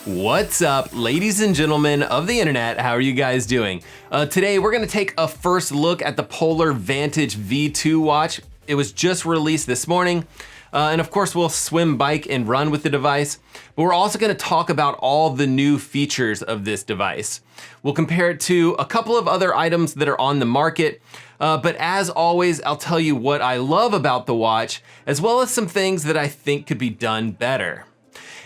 What's up, ladies and gentlemen of the internet? How are you guys doing? Today we're gonna take a first look at the Polar Vantage V2 watch. It was just released this morning. And of course we'll swim, bike, and run with the device, but we're also gonna talk about all the new features of this device. We'll compare it to a couple of other items that are on the market, but as always, I'll tell you what I love about the watch, as well as some things that I think could be done better.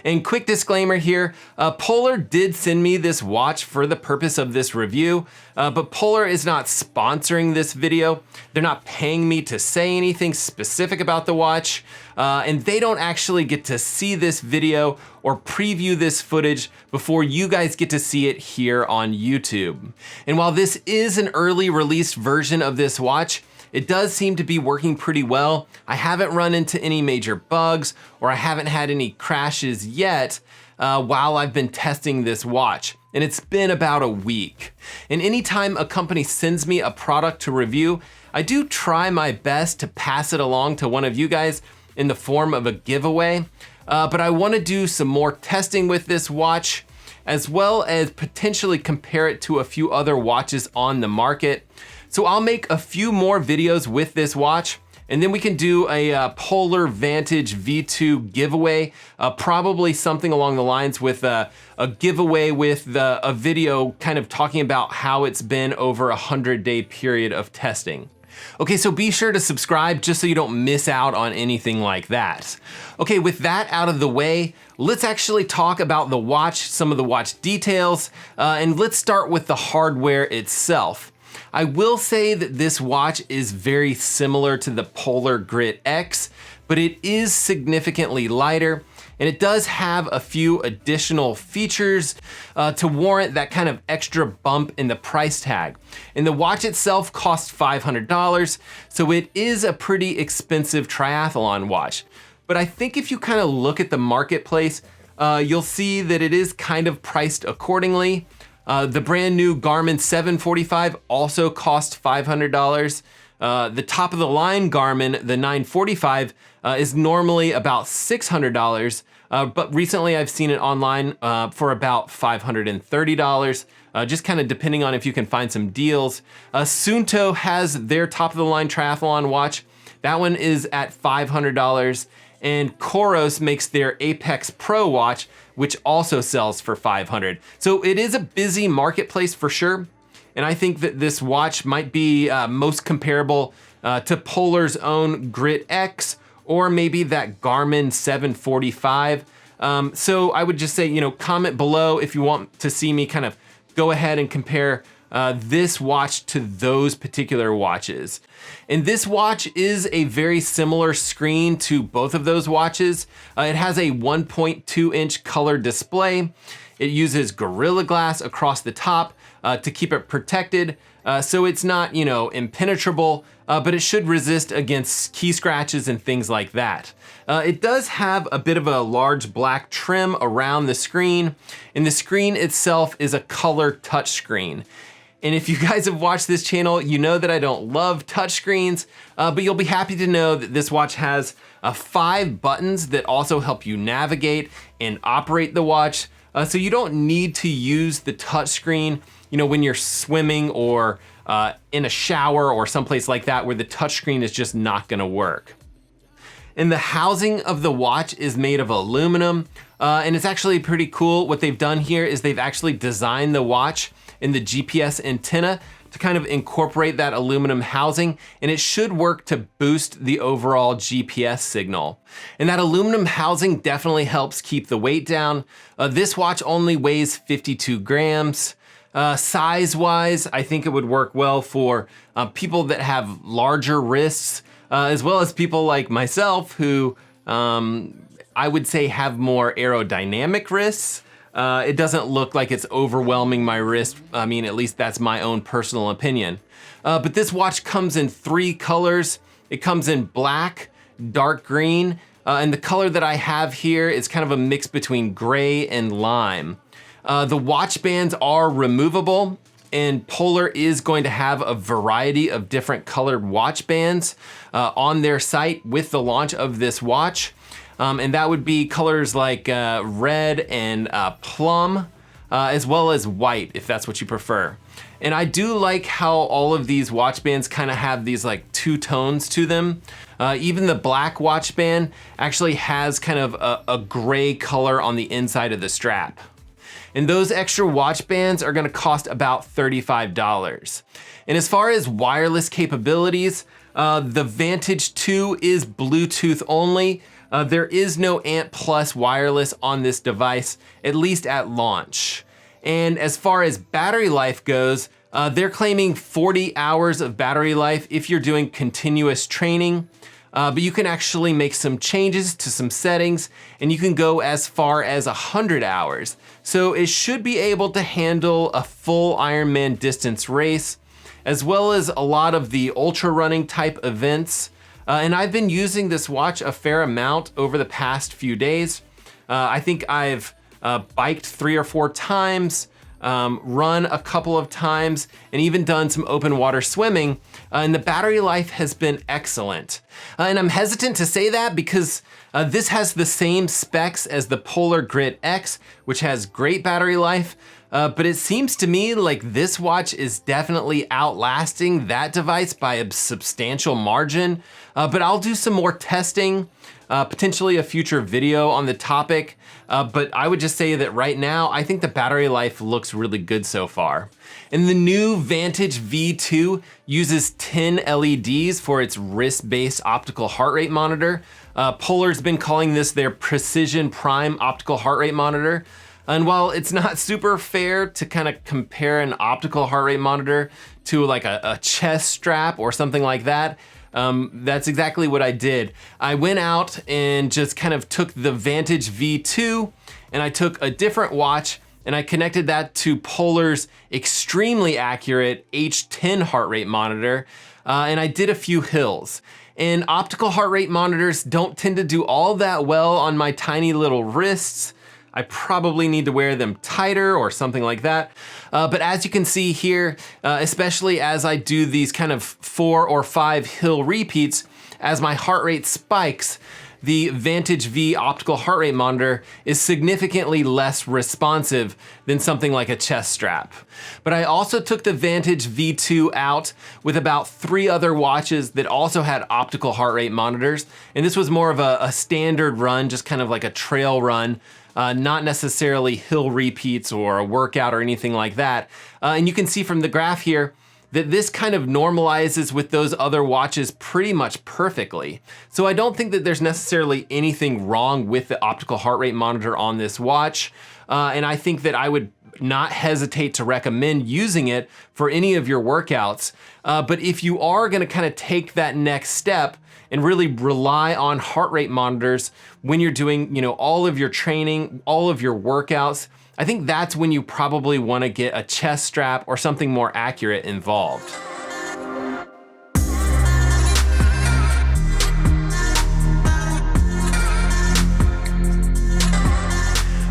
And quick disclaimer here, Polar did send me this watch for the purpose of this review, but Polar is not sponsoring this video. They're not paying me to say anything specific about the watch, and they don't actually get to see this video or preview this footage before you guys get to see it here on YouTube. And while this is an early released version of this watch, it does seem to be working pretty well. I haven't run into any major bugs, or I haven't had any crashes yet while I've been testing this watch. And it's been about a week. And anytime a company sends me a product to review, I do try my best to pass it along to one of you guys in the form of a giveaway. But I want to do some more testing with this watch, as well as potentially compare it to a few other watches on the market. So I'll make a few more videos with this watch, and then we can do a Polar Vantage V2 giveaway, probably something along the lines with a giveaway with a video kind of talking about how it's been over a 100-day period of testing. Okay, so be sure to subscribe just so you don't miss out on anything like that. Okay, with that out of the way, let's actually talk about the watch, some of the watch details, and let's start with the hardware itself. I will say that this watch is very similar to the Polar Grit X, but it is significantly lighter, and it does have a few additional features to warrant that kind of extra bump in the price tag. And the watch itself costs $500, so it is a pretty expensive triathlon watch. But I think if you kind of look at the marketplace, you'll see that it is kind of priced accordingly. The brand new Garmin 745 also cost $500. The top of the line Garmin, the 945, is normally about $600, but recently I've seen it online for about $530, just kind of depending on if you can find some deals. Suunto has their top of the line triathlon watch. That one is at $500. And Coros makes their Apex Pro watch, which also sells for $500. So it is a busy marketplace for sure. And I think that this watch might be most comparable to Polar's own Grit X, or maybe that Garmin 745. So I would just say, comment below if you want to see me kind of go ahead and compare this watch to those particular watches. And this watch is a very similar screen to both of those watches. It has a 1.2 inch color display. It uses Gorilla Glass across the top to keep it protected. So it's not, impenetrable, but it should resist against key scratches and things like that. It does have a bit of a large black trim around the screen, and the screen itself is a color touchscreen. And if you guys have watched this channel, you know that I don't love touchscreens, but you'll be happy to know that this watch has 5 buttons that also help you navigate and operate the watch. So you don't need to use the touchscreen, when you're swimming or in a shower or someplace like that where the touchscreen is just not gonna work. And the housing of the watch is made of aluminum, and it's actually pretty cool. What they've done here is they've actually designed the watch in the GPS antenna to kind of incorporate that aluminum housing, and it should work to boost the overall GPS signal. And that aluminum housing definitely helps keep the weight down. This watch only weighs 52 grams. Size-wise, I think it would work well for people that have larger wrists, as well as people like myself who I would say have more aerodynamic wrists. It doesn't look like it's overwhelming my wrist. I mean, at least that's my own personal opinion. But this watch comes in 3 colors. It comes in black, dark green, and the color that I have here is kind of a mix between gray and lime. The watch bands are removable, and Polar is going to have a variety of different colored watch bands on their site with the launch of this watch. And that would be colors like red and plum, as well as white, if that's what you prefer. And I do like how all of these watch bands kind of have these like two tones to them. Even the black watch band actually has kind of a gray color on the inside of the strap. And those extra watch bands are gonna cost about $35. And as far as wireless capabilities, the Vantage 2 is Bluetooth only. There is no ANT+ wireless on this device, at least at launch. And as far as battery life goes, they're claiming 40 hours of battery life if you're doing continuous training. But you can actually make some changes to some settings, and you can go as far as 100 hours. So it should be able to handle a full Ironman distance race, as well as a lot of the ultra running type events. And I've been using this watch a fair amount over the past few days. I think I've biked 3 or 4 times, run a couple of times, and even done some open water swimming, and the battery life has been excellent. And I'm hesitant to say that because this has the same specs as the Polar Grit X, which has great battery life, but it seems to me like this watch is definitely outlasting that device by a substantial margin. But I'll do some more testing, potentially a future video on the topic. But I would just say that right now, I think the battery life looks really good so far. And the new Vantage V2 uses 10 LEDs for its wrist-based optical heart rate monitor. Polar's been calling this their Precision Prime optical heart rate monitor. And while it's not super fair to kind of compare an optical heart rate monitor to like a chest strap or something like that, that's exactly what I did. I went out and just kind of took the Vantage V2 and I took a different watch and I connected that to Polar's extremely accurate H10 heart rate monitor, and I did a few hills. And optical heart rate monitors don't tend to do all that well on my tiny little wrists. I probably need to wear them tighter or something like that. But as you can see here, especially as I do these kind of 4 or 5 hill repeats, as my heart rate spikes, the Vantage V optical heart rate monitor is significantly less responsive than something like a chest strap. But I also took the Vantage V2 out with about 3 other watches that also had optical heart rate monitors. And this was more of a standard run, just kind of like a trail run. Not necessarily hill repeats or a workout or anything like that. And you can see from the graph here that this kind of normalizes with those other watches pretty much perfectly. So I don't think that there's necessarily anything wrong with the optical heart rate monitor on this watch. And I think that I would not hesitate to recommend using it for any of your workouts. But if you are gonna kind of take that next step and really rely on heart rate monitors when you're doing, all of your training, all of your workouts, I think that's when you probably want to get a chest strap or something more accurate involved.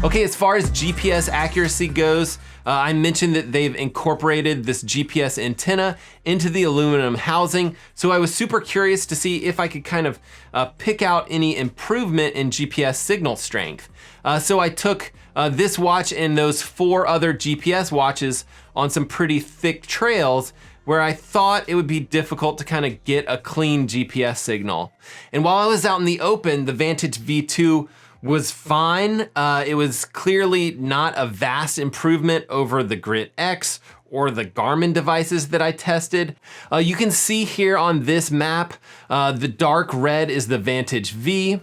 Okay, as far as GPS accuracy goes, I mentioned that they've incorporated this GPS antenna into the aluminum housing. So I was super curious to see if I could kind of pick out any improvement in GPS signal strength. So I took this watch and those 4 other GPS watches on some pretty thick trails where I thought it would be difficult to kind of get a clean GPS signal. And while I was out in the open, the Vantage V2 was fine. It was clearly not a vast improvement over the Grit X or the Garmin devices that I tested. You can see here on this map, the dark red is the Vantage V,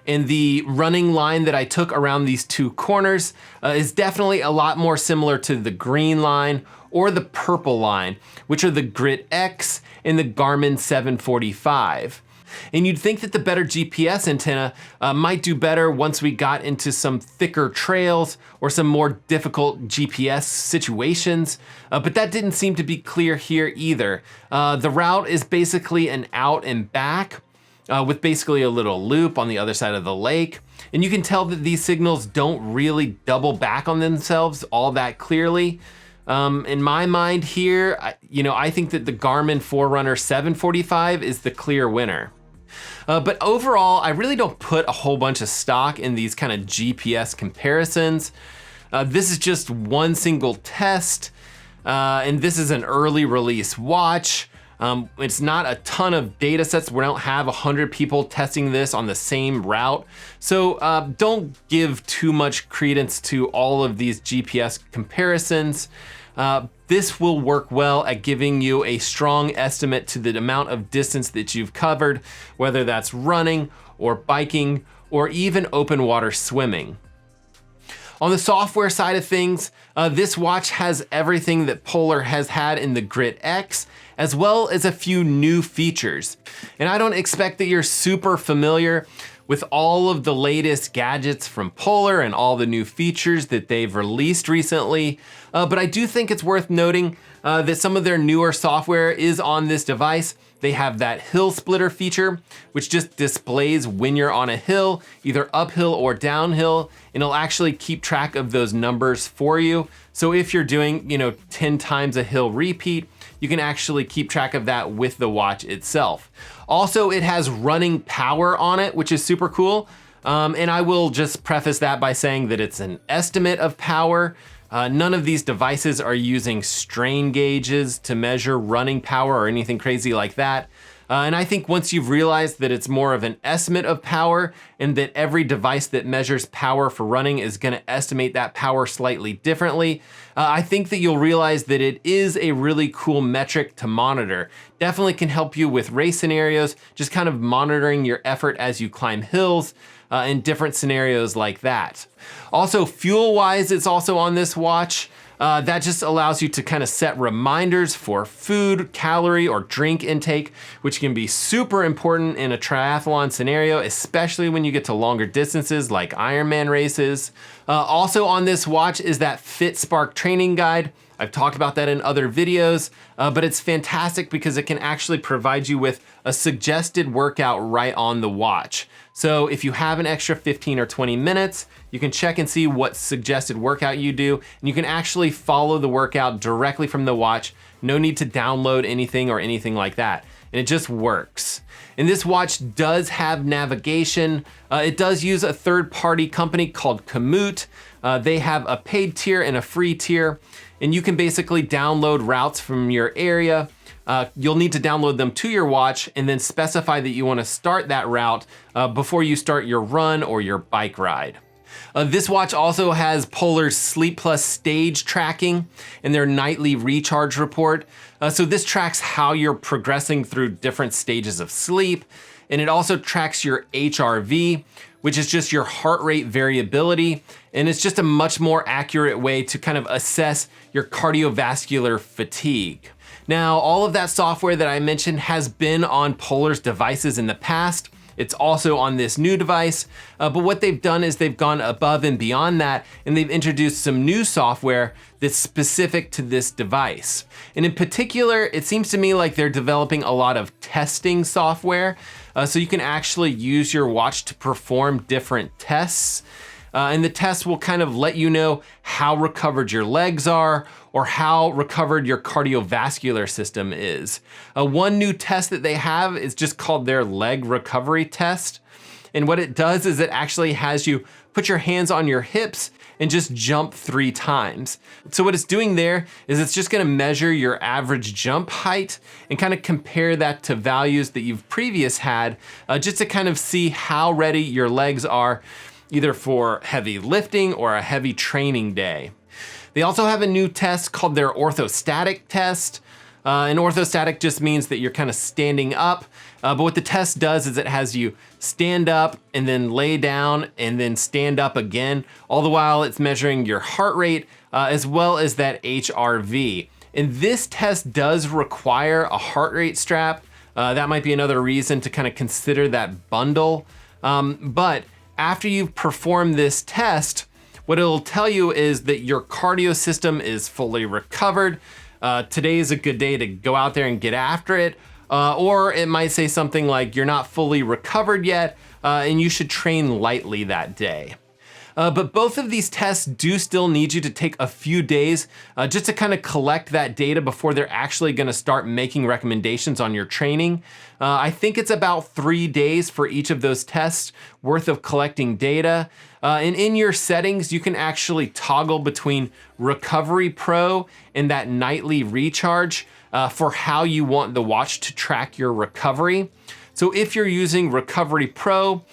and the running line that I took around these 2 corners is definitely a lot more similar to the green line or the purple line, which are the Grit X and the Garmin 745. And you'd think that the better GPS antenna might do better once we got into some thicker trails or some more difficult GPS situations, but that didn't seem to be clear here either. The route is basically an out and back with basically a little loop on the other side of the lake. And you can tell that these signals don't really double back on themselves all that clearly. In my mind here, I think that the Garmin Forerunner 745 is the clear winner. But overall, I really don't put a whole bunch of stock in these kind of GPS comparisons. This is just one single test, and this is an early release watch. It's not a ton of data sets. We don't have 100 people testing this on the same route. So don't give too much credence to all of these GPS comparisons. This will work well at giving you a strong estimate to the amount of distance that you've covered, whether that's running or biking or even open water swimming. On the software side of things, this watch has everything that Polar has had in the Grit X, as well as a few new features. And I don't expect that you're super familiar with all of the latest gadgets from Polar and all the new features that they've released recently, but I do think it's worth noting that some of their newer software is on this device. They have that hill splitter feature, which just displays when you're on a hill, either uphill or downhill, and it'll actually keep track of those numbers for you. So if you're doing, 10 times a hill repeat, you can actually keep track of that with the watch itself. Also, it has running power on it, which is super cool. And I will just preface that by saying that it's an estimate of power. None of these devices are using strain gauges to measure running power or anything crazy like that. And I think once you've realized that it's more of an estimate of power and that every device that measures power for running is gonna estimate that power slightly differently, I think that you'll realize that it is a really cool metric to monitor. Definitely can help you with race scenarios, just kind of monitoring your effort as you climb hills, in different scenarios like that. Also, fuel-wise, it's also on this watch. That just allows you to kind of set reminders for food, calorie, or drink intake, which can be super important in a triathlon scenario, especially when you get to longer distances like Ironman races. Also on this watch is that FitSpark training guide. I've talked about that in other videos, but it's fantastic because it can actually provide you with a suggested workout right on the watch. So if you have an extra 15 or 20 minutes, you can check and see what suggested workout you do, and you can actually follow the workout directly from the watch. No need to download anything or anything like that. And it just works. And this watch does have navigation. It does use a third-party company called Komoot. They have a paid tier and a free tier, and you can basically download routes from your area. You'll need to download them to your watch and then specify that you want to start that route before you start your run or your bike ride. This watch also has Polar's Sleep Plus stage tracking and their nightly recharge report. So this tracks how you're progressing through different stages of sleep. And it also tracks your HRV, which is just your heart rate variability. And it's just a much more accurate way to kind of assess your cardiovascular fatigue. Now, all of that software that I mentioned has been on Polar's devices in the past. It's also on this new device, but what they've done is they've gone above and beyond that, and they've introduced some new software that's specific to this device. And in particular, it seems to me like they're developing a lot of testing software, so you can actually use your watch to perform different tests. And the test will kind of let you know how recovered your legs are or how recovered your cardiovascular system is. One new test that they have is just called their leg recovery test. And what it does is it actually has you put your hands on your hips and just jump 3 times. So what it's doing there is it's just gonna measure your average jump height and kind of compare that to values that you've previous had, just to kind of see how ready your legs are either for heavy lifting or a heavy training day. They also have a new test called their orthostatic test. And orthostatic just means that you're kind of standing up. But what the test does is it has you stand up and then lay down and then stand up again. All the while it's measuring your heart rate as well as that HRV. And this test does require a heart rate strap. That might be another reason to kind of consider that bundle. But after you've performed this test, what it'll tell you is that your cardio system is fully recovered. Today is a good day to go out there and get after it. Or it might say something like you're not fully recovered yet and you should train lightly that day. But both of these tests do still need you to take a few days just to kind of collect that data before they're actually gonna start making recommendations on your training. I think it's about 3 days for each of those tests worth of collecting data. And in your settings, you can actually toggle between Recovery Pro and that nightly recharge for how you want the watch to track your recovery. So if you're using Recovery Pro,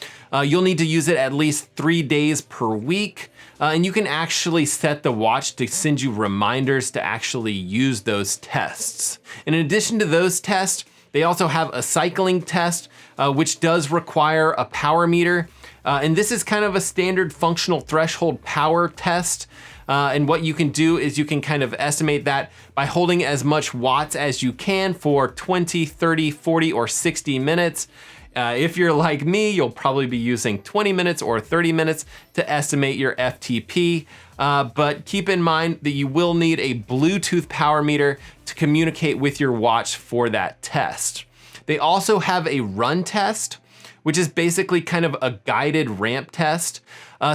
you'll need to use it at least 3 days per week. And you can actually set the watch to send you reminders to actually use those tests. And in addition to those tests, they also have a cycling test, which does require a power meter. And this is kind of a standard functional threshold power test. And what you can do is you can kind of estimate that by holding as much watts as you can for 20, 30, 40, or 60 minutes. If you're like me, you'll probably be using 20 minutes or 30 minutes to estimate your FTP. But keep in mind that you will need a Bluetooth power meter to communicate with your watch for that test. They also have a run test, which is basically kind of a guided ramp test.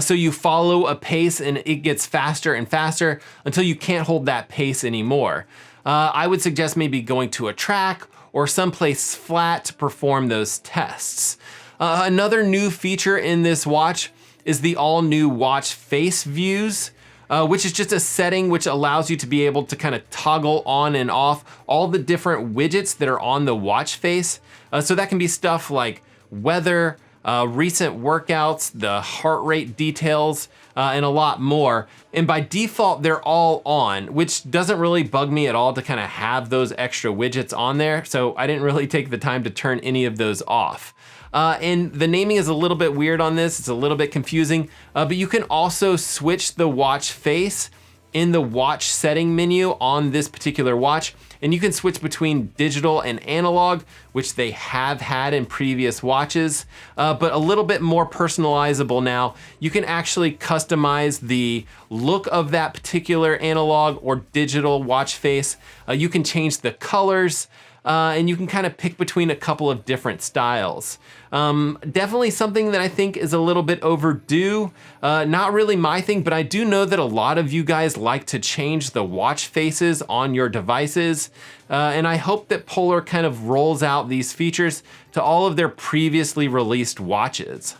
So you follow a pace and it gets faster and faster until you can't hold that pace anymore. I would suggest maybe going to a track or someplace flat to perform those tests. Another new feature in this watch is the all-new watch face views, which is just a setting which allows you to be able to kind of toggle on and off all the different widgets that are on the watch face. So that can be stuff like weather, recent workouts, the heart rate details, and a lot more. And by default, they're all on, which doesn't really bug me at all to kind of have those extra widgets on there. So I didn't really take the time to turn any of those off. And the naming is a little bit weird on this. It's a little bit confusing, but you can also switch the watch face in the watch setting menu on this particular watch. And you can switch between digital and analog, which they have had in previous watches, but a little bit more personalizable now. You can actually customize the look of that particular analog or digital watch face. You can change the colors, and you can kind of pick between a couple of different styles. Definitely something that I think is a little bit overdue. Not really my thing, but I do know that a lot of you guys like to change the watch faces on your devices. And I hope that Polar kind of rolls out these features to all of their previously released watches.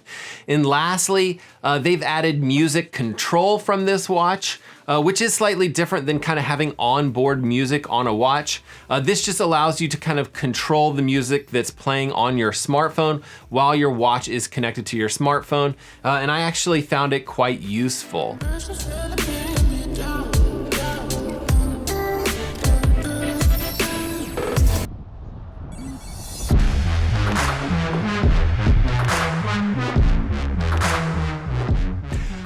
And lastly, they've added music control from this watch, which is slightly different than kind of having onboard music on a watch. This just allows you to kind of control the music that's playing on your smartphone while your watch is connected to your smartphone. And I actually found it quite useful.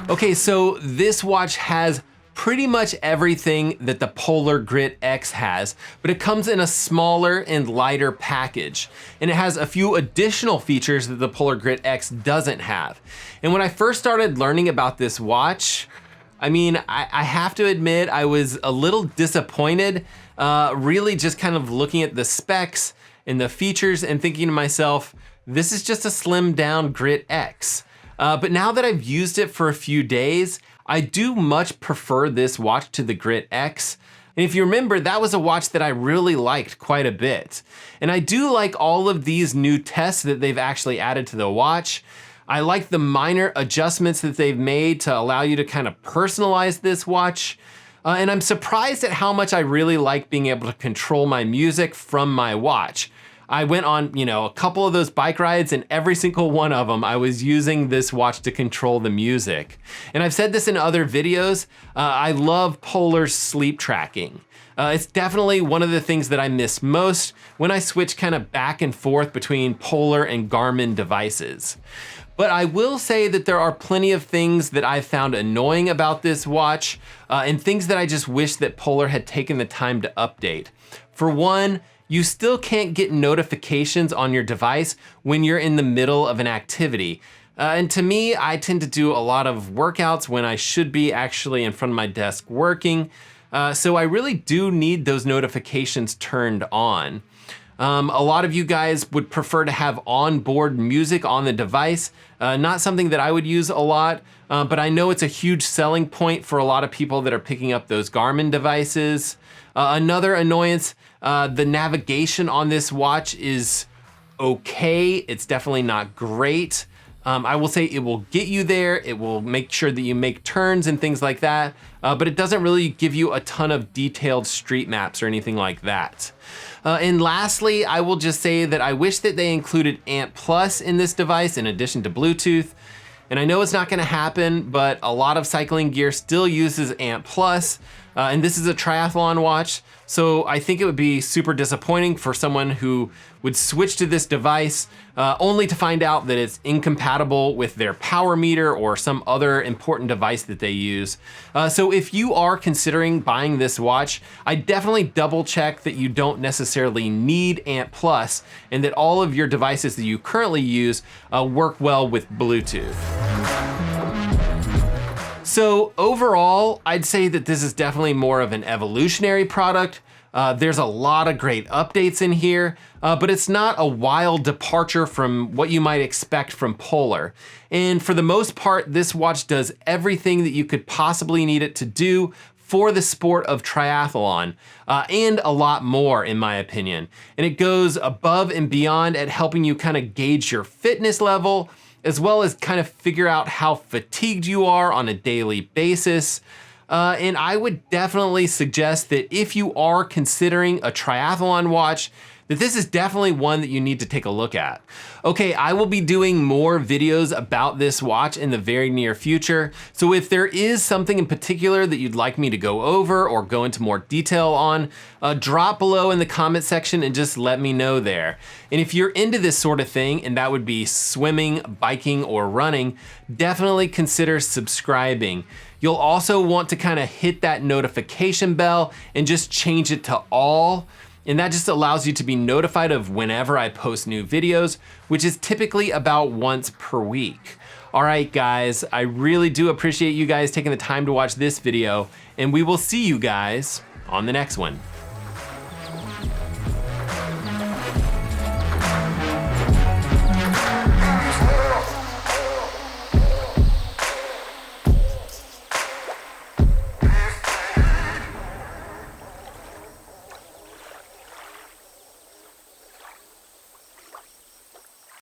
Okay, so this watch has pretty much everything that the Polar Grit X has, but it comes in a smaller and lighter package. And it has a few additional features that the Polar Grit X doesn't have. And when I first started learning about this watch, I mean, I have to admit, I was a little disappointed, really just kind of looking at the specs and the features and thinking to myself, this is just a slimmed down Grit X. But now that I've used it for a few days, I do much prefer this watch to the Grit X. And if you remember, that was a watch that I really liked quite a bit. And I do like all of these new tests that they've actually added to the watch. I like the minor adjustments that they've made to allow you to kind of personalize this watch. And I'm surprised at how much I really like being able to control my music from my watch. I went on, a couple of those bike rides, and every single one of them, I was using this watch to control the music. And I've said this in other videos, I love Polar's sleep tracking. It's definitely one of the things that I miss most when I switch kind of back and forth between Polar and Garmin devices. But I will say that there are plenty of things that I found annoying about this watch, and things that I just wish that Polar had taken the time to update. For one, you still can't get notifications on your device when you're in the middle of an activity. And to me, I tend to do a lot of workouts when I should be actually in front of my desk working. So I really do need those notifications turned on. A lot of you guys would prefer to have onboard music on the device. Not something that I would use a lot, but I know it's a huge selling point for a lot of people that are picking up those Garmin devices. Another annoyance, the navigation on this watch is okay. It's definitely not great. I will say it will get you there. It will make sure that you make turns and things like that, but it doesn't really give you a ton of detailed street maps or anything like that. And lastly, I will just say that I wish that they included ANT+ in this device in addition to Bluetooth. And I know it's not gonna happen, but a lot of cycling gear still uses ANT+, and this is a triathlon watch, so I think it would be super disappointing for someone who would switch to this device only to find out that it's incompatible with their power meter or some other important device that they use. So if you are considering buying this watch, I definitely double check that you don't necessarily need ANT+, and that all of your devices that you currently use work well with Bluetooth. So overall, I'd say that this is definitely more of an evolutionary product. There's a lot of great updates in here, but it's not a wild departure from what you might expect from Polar. And for the most part, this watch does everything that you could possibly need it to do for the sport of triathlon, and a lot more in my opinion. And it goes above and beyond at helping you kind of gauge your fitness level, as well as kind of figure out how fatigued you are on a daily basis. And I would definitely suggest that if you are considering a triathlon watch, that this is definitely one that you need to take a look at. Okay, I will be doing more videos about this watch in the very near future. So if there is something in particular that you'd like me to go over or go into more detail on, drop below in the comment section and just let me know there. And if you're into this sort of thing, and that would be swimming, biking, or running, definitely consider subscribing. You'll also want to kind of hit that notification bell and just change it to all. And that just allows you to be notified of whenever I post new videos, which is typically about once per week. All right, guys, I really do appreciate you guys taking the time to watch this video, and we will see you guys on the next one.